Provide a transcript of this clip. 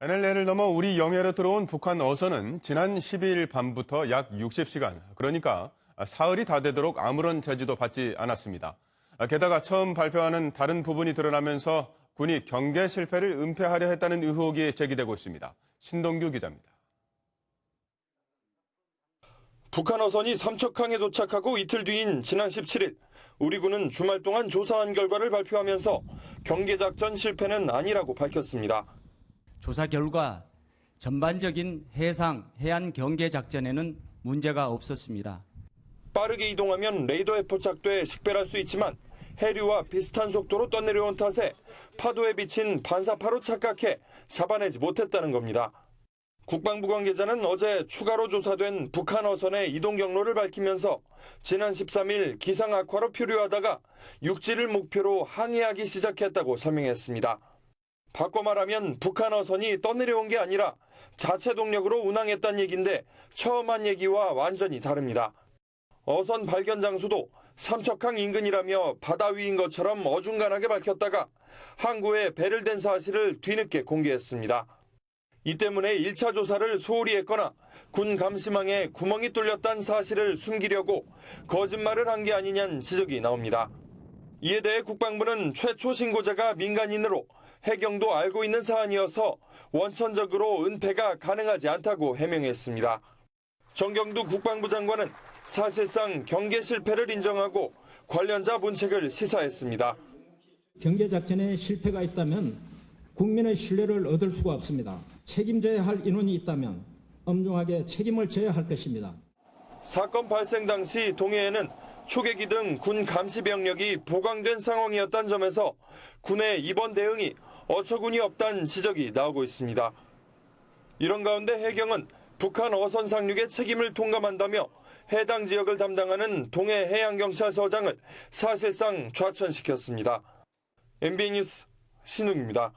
NLL을 넘어 우리 영해로 들어온 북한 어선은 지난 12일 밤부터 약 60시간, 그러니까 사흘이 다 되도록 아무런 제지도 받지 않았습니다. 게다가 처음 발표하는 다른 부분이 드러나면서 군이 경계 실패를 은폐하려 했다는 의혹이 제기되고 있습니다. 신동규 기자입니다. 북한 어선이 삼척항에 도착하고 이틀 뒤인 지난 17일, 우리 군은 주말 동안 조사한 결과를 발표하면서 경계작전 실패는 아니라고 밝혔습니다. 조사 결과 전반적인 해안 경계 작전에는 문제가 없었습니다. 빠르게 이동하면 레이더에 포착돼 식별할 수 있지만 해류와 비슷한 속도로 떠내려온 탓에 파도에 비친 반사파로 착각해 잡아내지 못했다는 겁니다. 국방부 관계자는 어제 추가로 조사된 북한 어선의 이동 경로를 밝히면서 지난 13일 기상 악화로 표류하다가 육지를 목표로 항해하기 시작했다고 설명했습니다. 바꿔 말하면 북한 어선이 떠내려온 게 아니라 자체 동력으로 운항했다는 얘기인데 처음 한 얘기와 완전히 다릅니다. 어선 발견 장소도 삼척항 인근이라며 바다 위인 것처럼 어중간하게 밝혔다가 항구에 배를 댄 사실을 뒤늦게 공개했습니다. 이 때문에 1차 조사를 소홀히 했거나 군 감시망에 구멍이 뚫렸다는 사실을 숨기려고 거짓말을 한 게 아니냐는 지적이 나옵니다. 이에 대해 국방부는 최초 신고자가 민간인으로 해경도 알고 있는 사안이어서 원천적으로 은폐가 가능하지 않다고 해명했습니다. 정경두 국방부 장관은 사실상 경계 실패를 인정하고 관련자 문책을 시사했습니다. 경계 작전에 실패가 있다면 국민의 신뢰를 얻을 수가 없습니다. 책임져야 할 인원이 있다면 엄중하게 책임을 져야 할 것입니다. 사건 발생 당시 동해에는 초계기 등 군 감시 병력이 보강된 상황이었다는 점에서 군의 이번 대응이 어처구니 없다는 지적이 나오고 있습니다. 이런 가운데 해경은 북한 어선 상륙의 책임을 통감한다며 해당 지역을 담당하는 동해해양경찰서장을 사실상 좌천시켰습니다. MBN 뉴스 신웅입니다.